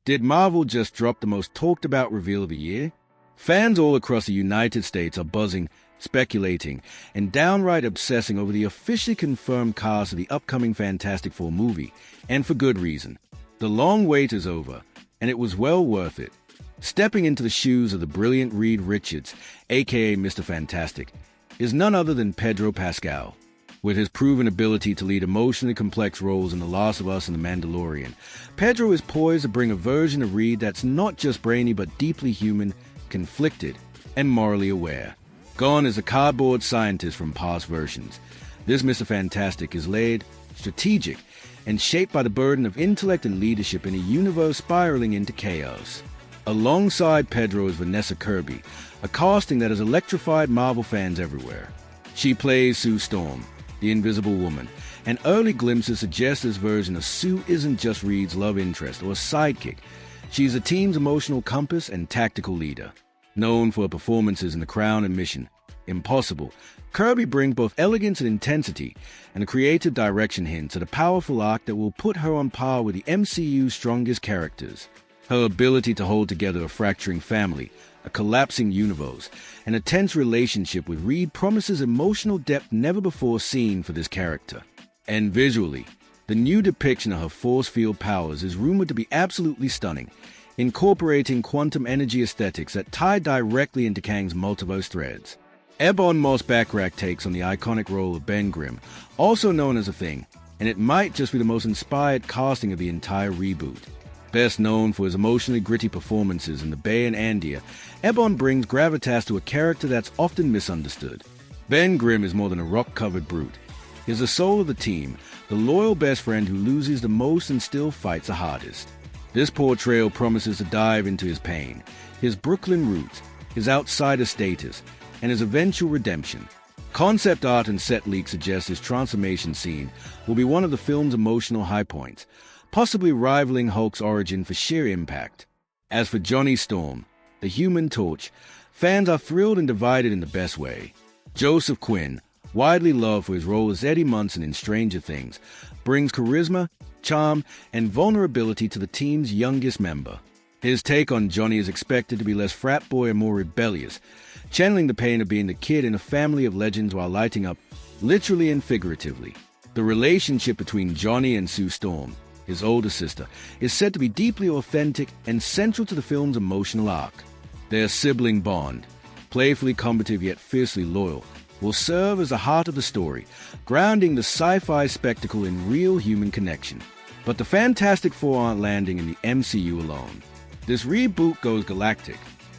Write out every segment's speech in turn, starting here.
Did Marvel just drop the most talked about reveal of the year? Fans all across the United States are buzzing, speculating, and downright obsessing over the officially confirmed cast of the upcoming Fantastic Four movie, and for good reason. The long wait is over, and it was well worth it. Stepping into the shoes of the brilliant Reed Richards, aka Mr. Fantastic, is none other than Pedro Pascal. With his proven ability to lead emotionally complex roles in The Last of Us and The Mandalorian, Pedro is poised to bring a version of Reed that's not just brainy but deeply human, conflicted, and morally aware. Gone is a cardboard scientist from past versions. This Mr. Fantastic is laid, strategic, and shaped by the burden of intellect and leadership in a universe spiraling into chaos. Alongside Pedro is Vanessa Kirby, a casting that has electrified Marvel fans everywhere. She plays Sue Storm, the Invisible Woman, and early glimpses suggest this version of Sue isn't just Reed's love interest or sidekick. She's the team's emotional compass and tactical leader. Known for her performances in The Crown and Mission Impossible, Kirby brings both elegance and intensity, and a creative direction hints at a powerful arc that will put her on par with the MCU's strongest characters. Her ability to hold together a fracturing family, a collapsing universe, and a tense relationship with Reed promises emotional depth never before seen for this character. And visually, the new depiction of her force field powers is rumored to be absolutely stunning, incorporating quantum energy aesthetics that tie directly into Kang's multiverse threads. Ebon Bachrach takes on the iconic role of Ben Grimm, also known as a Thing, and it might just be the most inspired casting of the entire reboot. Best known for his emotionally gritty performances in The Bay and Andia, Ebon brings gravitas to a character that's often misunderstood. Ben Grimm is more than a rock-covered brute. He's the soul of the team, the loyal best friend who loses the most and still fights the hardest. This portrayal promises to dive into his pain, his Brooklyn roots, his outsider status, and his eventual redemption. Concept art and set leaks suggest his transformation scene will be one of the film's emotional high points, possibly rivaling Hulk's origin for sheer impact. As for Johnny Storm, the Human Torch, fans are thrilled and divided in the best way. Joseph Quinn, widely loved for his role as Eddie Munson in Stranger Things, brings charisma, charm, and vulnerability to the team's youngest member. His take on Johnny is expected to be less frat boy and more rebellious, channeling the pain of being the kid in a family of legends while lighting up, literally and figuratively. The relationship between Johnny and Sue Storm, his older sister, is said to be deeply authentic and central to the film's emotional arc. Their sibling bond, playfully combative yet fiercely loyal, will serve as the heart of the story, grounding the sci-fi spectacle in real human connection. But the Fantastic Four aren't landing in the MCU alone. This reboot goes galactic.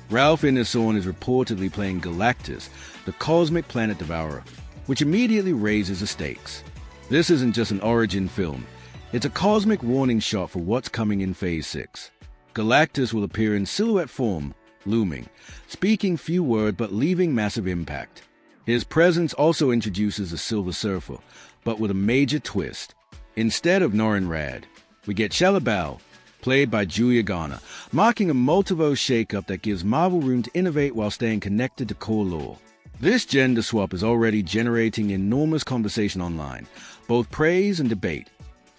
Ralph Ineson is reportedly playing Galactus, the cosmic planet devourer, which immediately raises the stakes. This isn't just an origin film. It's a cosmic warning shot for what's coming in Phase 6. Galactus will appear in silhouette form, looming, speaking few words but leaving massive impact. His presence also introduces the Silver Surfer, but with a major twist. Instead of Norrin Rad, we get Shalabal, played by Julia Garner, marking a multiverse shakeup that gives Marvel room to innovate while staying connected to core lore. This gender swap is already generating enormous conversation online, both praise and debate,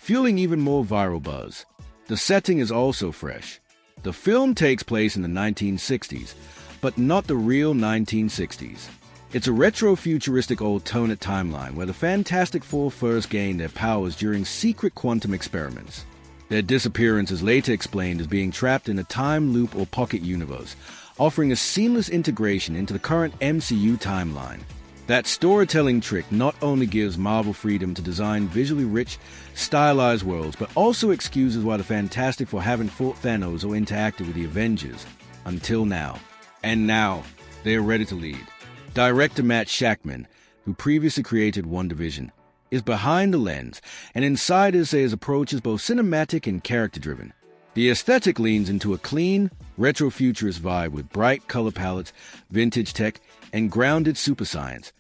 fueling even more viral buzz. The setting is also fresh. The film takes place in the 1960s, but not the real 1960s. It's a retro-futuristic alternate timeline where the Fantastic Four first gained their powers during secret quantum experiments. Their disappearance is later explained as being trapped in a time loop or pocket universe, offering a seamless integration into the current MCU timeline. That storytelling trick not only gives Marvel freedom to design visually rich, stylized worlds, but also excuses why the Fantastic Four haven't fought Thanos or interacted with the Avengers until now. And now, they are ready to lead. Director Matt Shakman, who previously created WandaVision, is behind the lens, and insiders say his approach is both cinematic and character-driven. The aesthetic leans into a clean, retro-futurist vibe with bright color palettes, vintage tech, and grounded super science.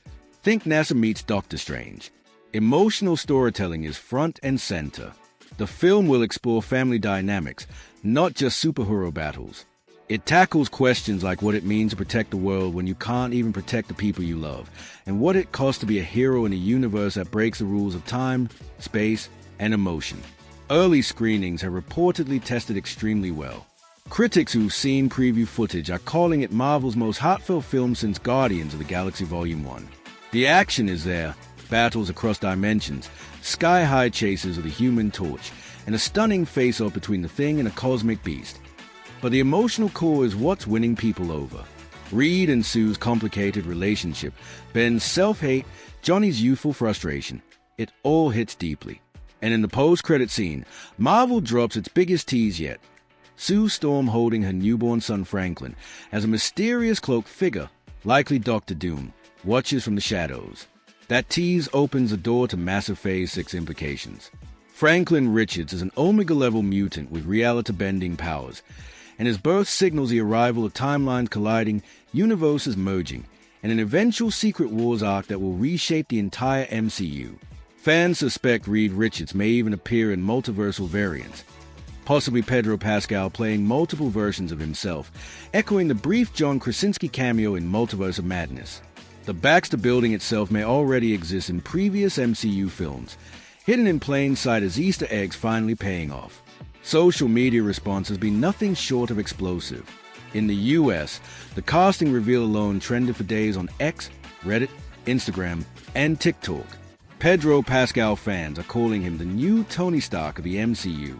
Think NASA meets Doctor Strange. Emotional storytelling is front and center. The film will explore family dynamics, not just superhero battles. It tackles questions like what it means to protect the world when you can't even protect the people you love, and what it costs to be a hero in a universe that breaks the rules of time, space, and emotion. Early screenings have reportedly tested extremely well. Critics who've seen preview footage are calling it Marvel's most heartfelt film since Guardians of the Galaxy Volume 1. The action is there, battles across dimensions, sky-high chases of the Human Torch, and a stunning face-off between the Thing and a cosmic beast. But the emotional core is what's winning people over. Reed and Sue's complicated relationship, Ben's self-hate, Johnny's youthful frustration. It all hits deeply. And in the post-credit scene, Marvel drops its biggest tease yet. Sue Storm holding her newborn son Franklin as a mysterious cloaked figure, likely Doctor Doom, watches from the shadows. That tease opens the door to massive Phase 6 implications. Franklin Richards is an Omega-level mutant with reality-bending powers, and his birth signals the arrival of timelines colliding, universes merging, and an eventual Secret Wars arc that will reshape the entire MCU. Fans suspect Reed Richards may even appear in multiversal variants, possibly Pedro Pascal playing multiple versions of himself, echoing the brief John Krasinski cameo in Multiverse of Madness. The Baxter Building itself may already exist in previous MCU films, hidden in plain sight as Easter eggs finally paying off. Social media response has been nothing short of explosive. In the US, the casting reveal alone trended for days on X, Reddit, Instagram, and TikTok. Pedro Pascal fans are calling him the new Tony Stark of the MCU.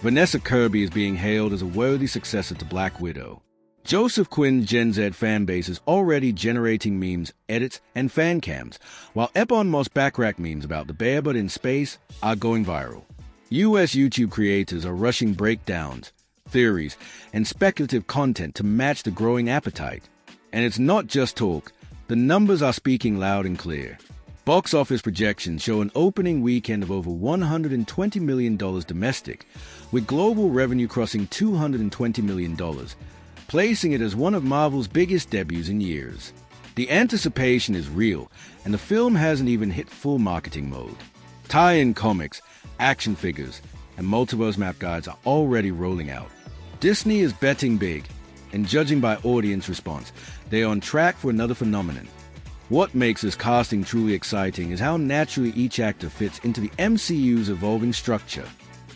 Vanessa Kirby is being hailed as a worthy successor to Black Widow. Joseph Quinn's Gen Z fanbase is already generating memes, edits, and fan cams, while Ebon Bachrach memes about the bear but in space are going viral. US YouTube creators are rushing breakdowns, theories, and speculative content to match the growing appetite. And it's not just talk, the numbers are speaking loud and clear. Box office projections show an opening weekend of over $120 million domestic, with global revenue crossing $220 million, placing it as one of Marvel's biggest debuts in years. The anticipation is real, and the film hasn't even hit full marketing mode. Tie-in comics, action figures, and multiverse map guides are already rolling out. Disney is betting big, and judging by audience response, they are on track for another phenomenon. What makes this casting truly exciting is how naturally each actor fits into the MCU's evolving structure.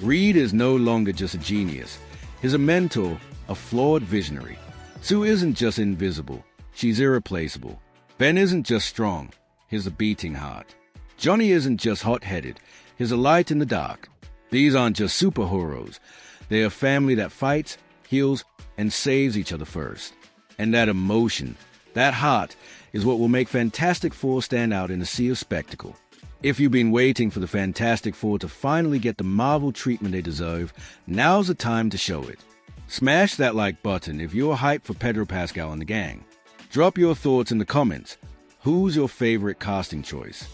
Reed is no longer just a genius. He's a mentor, a flawed visionary. Sue isn't just invisible, she's irreplaceable. Ben isn't just strong, he's a beating heart. Johnny isn't just hot-headed, he's a light in the dark. These aren't just superheroes, they're a family that fights, heals, and saves each other first. And that emotion, that heart, is what will make Fantastic Four stand out in a sea of spectacle. If you've been waiting for the Fantastic Four to finally get the Marvel treatment they deserve, now's the time to show it. Smash that like button if you're hyped for Pedro Pascal and the gang. Drop your thoughts in the comments. Who's your favorite casting choice?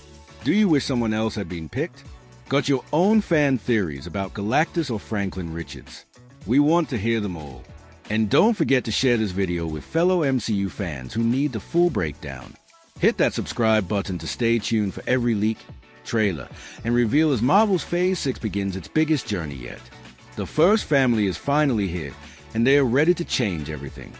Do you wish someone else had been picked? Got your own fan theories about Galactus or Franklin Richards? We want to hear them all. And don't forget to share this video with fellow MCU fans who need the full breakdown. Hit that subscribe button to stay tuned for every leak, trailer, and reveal as Marvel's Phase 6 begins its biggest journey yet. The first family is finally here, and they are ready to change everything.